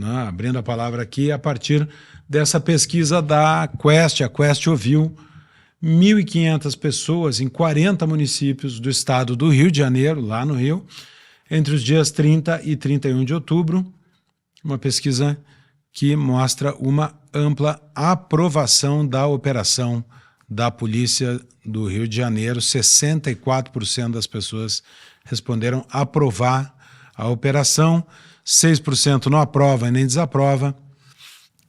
né, abrindo a palavra aqui, a partir dessa pesquisa da Quest. A Quest ouviu 1.500 pessoas em 40 municípios do estado do Rio de Janeiro, lá no Rio, entre os dias 30 e 31 de outubro, uma pesquisa que mostra uma ampla aprovação da operação da Polícia do Rio de Janeiro. 64% das pessoas responderam aprovar a operação, 6% não aprova e nem desaprova,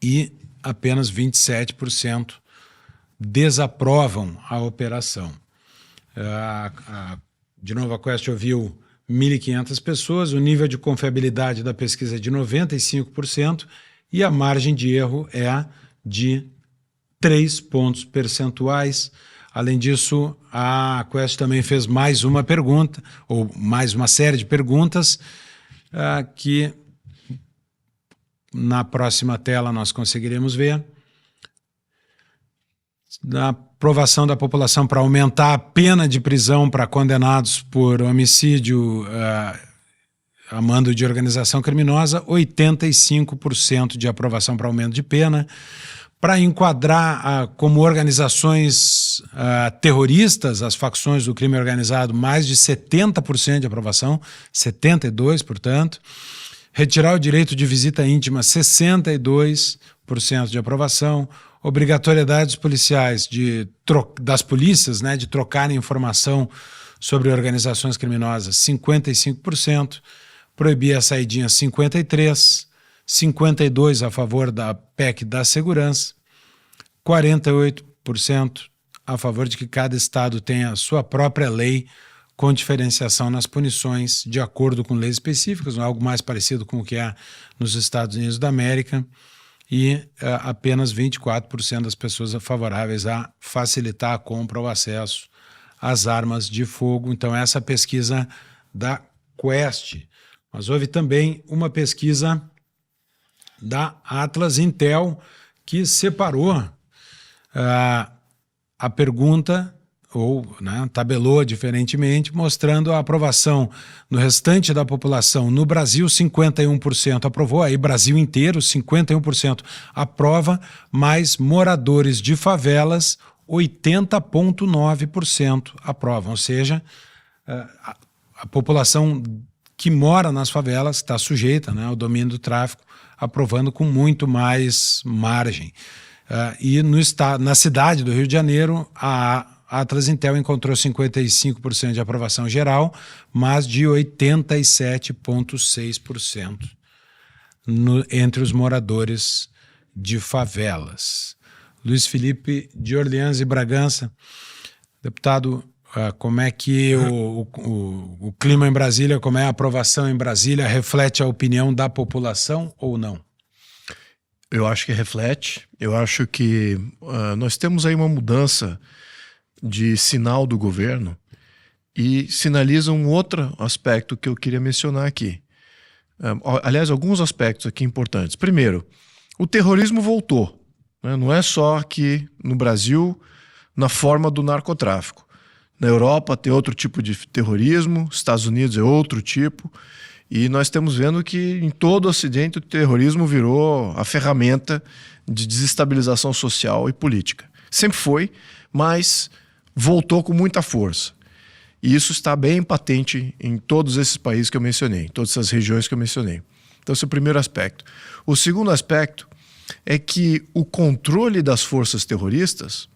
e apenas 27% desaprovam a operação. De novo, a Quest ouviu 1.500 pessoas, o nível de confiabilidade da pesquisa é de 95% e a margem de erro é de 3 pontos percentuais. Além disso, a Quest também fez mais uma pergunta, ou mais uma série de perguntas, que na próxima tela nós conseguiremos ver. Da aprovação da população para aumentar a pena de prisão para condenados por homicídio a mando de organização criminosa, 85% de aprovação para aumento de pena. Para enquadrar como organizações terroristas as facções do crime organizado, mais de 70% de aprovação, 72%, portanto. Retirar o direito de visita íntima, 62% de aprovação. Obrigatoriedades policiais das polícias, né, de trocarem informação sobre organizações criminosas, 55%. Proibir a saidinha, 53%. 52% a favor da PEC da segurança. 48% a favor de que cada estado tenha a sua própria lei com diferenciação nas punições de acordo com leis específicas, algo mais parecido com o que há nos Estados Unidos da América, e apenas 24% das pessoas favoráveis a facilitar a compra ou acesso às armas de fogo. Então, essa pesquisa da Quest. Mas houve também uma pesquisa da Atlas Intel que separou a pergunta, ou tabelou diferentemente, mostrando a aprovação no restante da população. No Brasil, 51% aprovou, aí Brasil inteiro, 51% aprova, mas moradores de favelas, 80,9% aprovam. Ou seja, a população que mora nas favelas está sujeita ao domínio do tráfico, aprovando com muito mais margem. E na cidade do Rio de Janeiro, a Atlas Intel encontrou 55% de aprovação geral, mas de 87,6% entre os moradores de favelas. Luiz Felipe de Orleans e Bragança. Deputado, como é que o clima em Brasília, como é a aprovação em Brasília, reflete a opinião da população ou não? Eu acho que reflete. Eu acho que nós temos aí uma mudança de sinal do governo e sinaliza um outro aspecto que eu queria mencionar aqui. Aliás, alguns aspectos aqui importantes. Primeiro, o terrorismo voltou, né? Não é só aqui no Brasil, na forma do narcotráfico. Na Europa tem outro tipo de terrorismo, Estados Unidos é outro tipo, e nós estamos vendo que em todo o Ocidente o terrorismo virou a ferramenta de desestabilização social e política. Sempre foi, mas voltou com muita força. E isso está bem patente em todos esses países que eu mencionei, em todas essas regiões que eu mencionei. Então esse é o primeiro aspecto. O segundo aspecto é que o controle das forças terroristas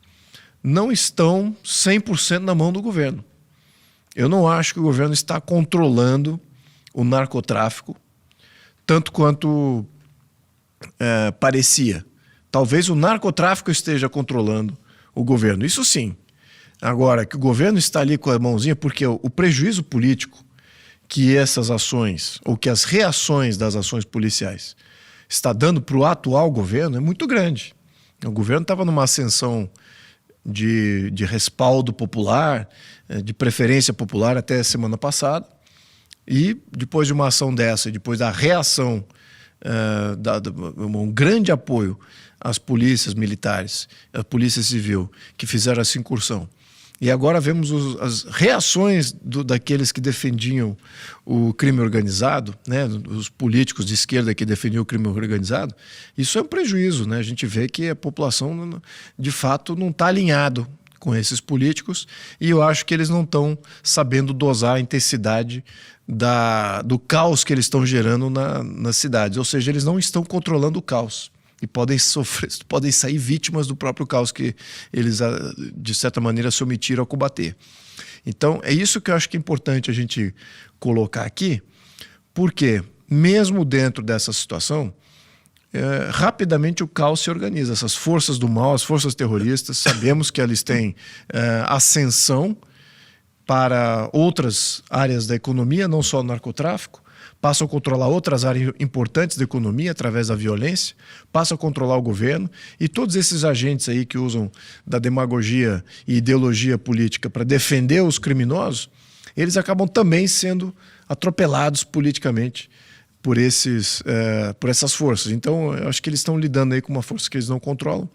não estão 100% na mão do governo. Eu não acho que o governo está controlando o narcotráfico tanto quanto parecia. Talvez o narcotráfico esteja controlando o governo, isso sim. Agora, que o governo está ali com a mãozinha, porque o prejuízo político que essas ações, ou que as reações das ações policiais está dando para o atual governo é muito grande. O governo estava numa ascensão de respaldo popular, de preferência popular até semana passada, e depois de uma ação dessa, depois da reação, um grande apoio às polícias militares, à polícia civil, que fizeram essa incursão, E agora vemos as reações daqueles que defendiam o crime organizado, né, os políticos de esquerda que defendiam o crime organizado. Isso é um prejuízo, né? A gente vê que a população, de fato, não está alinhado com esses políticos, e eu acho que eles não estão sabendo dosar a intensidade do caos que eles estão gerando nas cidades. Ou seja, eles não estão controlando o caos. E podem sair vítimas do próprio caos que eles, de certa maneira, se omitiram a combater. Então, é isso que eu acho que é importante a gente colocar aqui, porque, mesmo dentro dessa situação, rapidamente o caos se organiza. Essas forças do mal, as forças terroristas, sabemos que eles têm ascensão para outras áreas da economia, não só o narcotráfico, passam a controlar outras áreas importantes da economia através da violência, passam a controlar o governo, e todos esses agentes aí que usam da demagogia e ideologia política para defender os criminosos, eles acabam também sendo atropelados politicamente por essas forças. Então, eu acho que eles estão lidando aí com uma força que eles não controlam.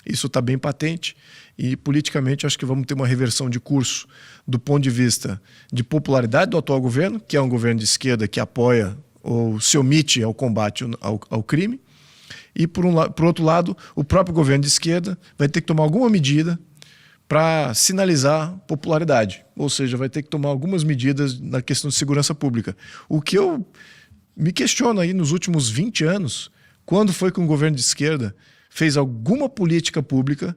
Isso está bem patente, e politicamente acho que vamos ter uma reversão de curso do ponto de vista de popularidade do atual governo, que é um governo de esquerda que apoia ou se omite ao combate ao crime, e por outro lado, o próprio governo de esquerda vai ter que tomar alguma medida para sinalizar popularidade, ou seja, vai ter que tomar algumas medidas na questão de segurança pública. O que eu me questiono aí nos últimos 20 anos, quando foi que um governo de esquerda fez alguma política pública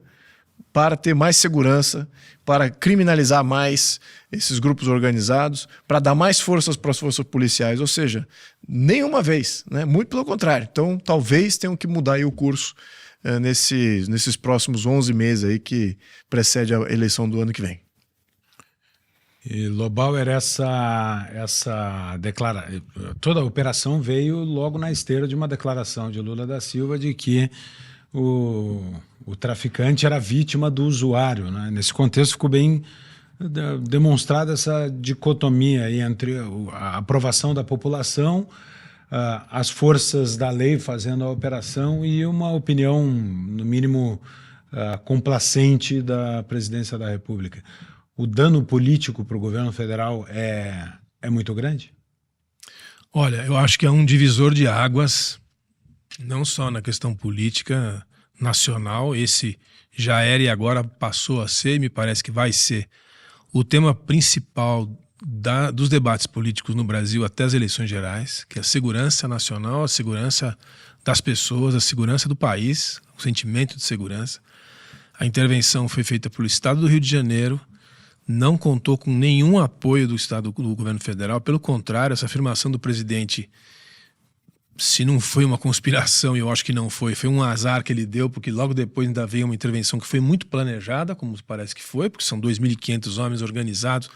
para ter mais segurança, para criminalizar mais esses grupos organizados, para dar mais forças para as forças policiais. Ou seja, nenhuma vez, né? Muito pelo contrário. Então, talvez tenham que mudar aí o curso nesses próximos 11 meses aí que precede a eleição do ano que vem. E, Lobauer, toda a operação veio logo na esteira de uma declaração de Lula da Silva de que o traficante era vítima do usuário, né? Nesse contexto ficou bem demonstrada essa dicotomia aí entre a aprovação da população, as forças da lei fazendo a operação e uma opinião, no mínimo, complacente da presidência da República. O dano político para o governo federal é muito grande? Olha, eu acho que é um divisor de águas, não só na questão política nacional, esse já era e agora passou a ser, e me parece que vai ser o tema principal dos debates políticos no Brasil até as eleições gerais, que é a segurança nacional, a segurança das pessoas, a segurança do país, o sentimento de segurança. A intervenção foi feita pelo Estado do Rio de Janeiro, não contou com nenhum apoio do Estado, do governo federal. Pelo contrário, essa afirmação do presidente, se não foi uma conspiração, e eu acho que não foi um azar que ele deu, porque logo depois ainda veio uma intervenção que foi muito planejada, como parece que foi, porque são 2.500 homens organizados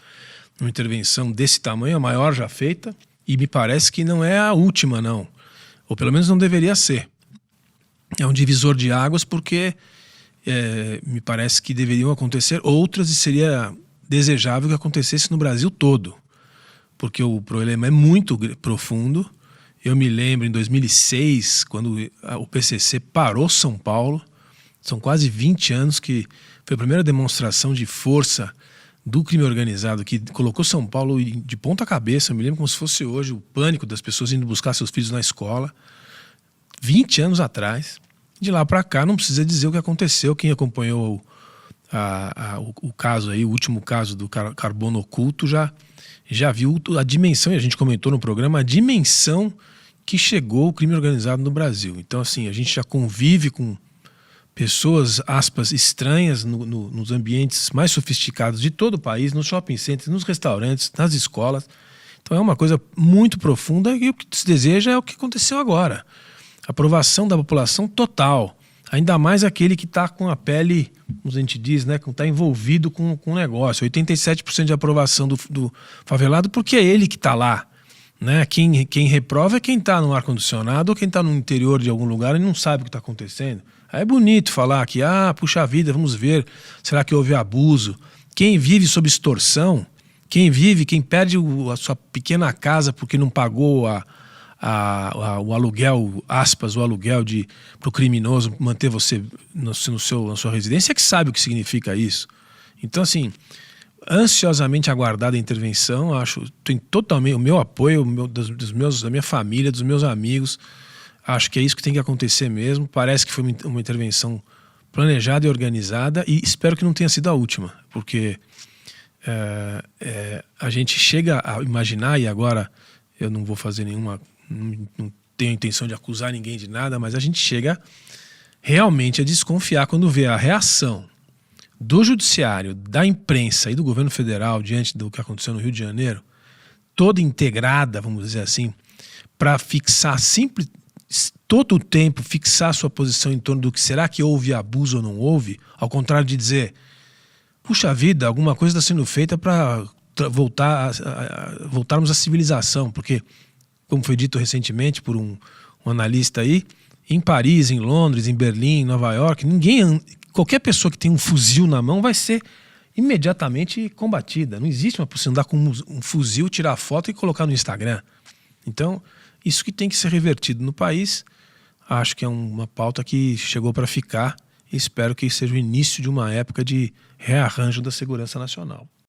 numa intervenção desse tamanho, a maior já feita, e me parece que não é a última, não. Ou pelo menos não deveria ser. É um divisor de águas porque me parece que deveriam acontecer outras e seria desejável que acontecesse no Brasil todo, porque o problema é muito profundo. Eu me lembro em 2006, quando o PCC parou São Paulo, são quase 20 anos que foi a primeira demonstração de força do crime organizado que colocou São Paulo de ponta cabeça. Eu me lembro como se fosse hoje o pânico das pessoas indo buscar seus filhos na escola, 20 anos atrás. De lá para cá não precisa dizer o que aconteceu. Quem acompanhou o caso aí, o último caso do carbono oculto, já viu a dimensão, e a gente comentou no programa, a dimensão que chegou o crime organizado no Brasil. Então, assim, a gente já convive com pessoas, aspas, estranhas nos ambientes mais sofisticados de todo o país, nos shopping centers, nos restaurantes, nas escolas. Então é uma coisa muito profunda, e o que se deseja é o que aconteceu agora. Aprovação da população total. Ainda mais aquele que está com a pele, como a gente diz, né, que está envolvido com o negócio. 87% de aprovação do favelado, porque é ele que está lá. Né? Quem reprova é quem está no ar-condicionado ou quem está no interior de algum lugar e não sabe o que está acontecendo. Aí é bonito falar que, puxa vida, vamos ver, será que houve abuso? Quem vive sob extorsão, quem perde a sua pequena casa porque não pagou o aluguel, aspas, o aluguel para o criminoso manter você na sua residência, é que sabe o que significa isso. Então, assim, ansiosamente aguardada a intervenção, tem totalmente o meu apoio, da minha família, dos meus amigos. Acho que é isso que tem que acontecer mesmo. Parece que foi uma intervenção planejada e organizada, e espero que não tenha sido a última, porque a gente chega a imaginar, e agora eu não vou fazer não tenho a intenção de acusar ninguém de nada, mas a gente chega realmente a desconfiar quando vê a reação do judiciário, da imprensa e do governo federal diante do que aconteceu no Rio de Janeiro, toda integrada, vamos dizer assim, para fixar todo o tempo, fixar sua posição em torno do que será que houve abuso ou não houve, ao contrário de dizer, puxa vida, alguma coisa está sendo feita para voltarmos à civilização, porque, como foi dito recentemente por um analista aí, em Paris, em Londres, em Berlim, em Nova York, qualquer pessoa que tem um fuzil na mão vai ser imediatamente combatida. Não existe uma possibilidade de andar com um fuzil, tirar foto e colocar no Instagram. Então, isso que tem que ser revertido no país, acho que é uma pauta que chegou para ficar, e espero que seja o início de uma época de rearranjo da segurança nacional.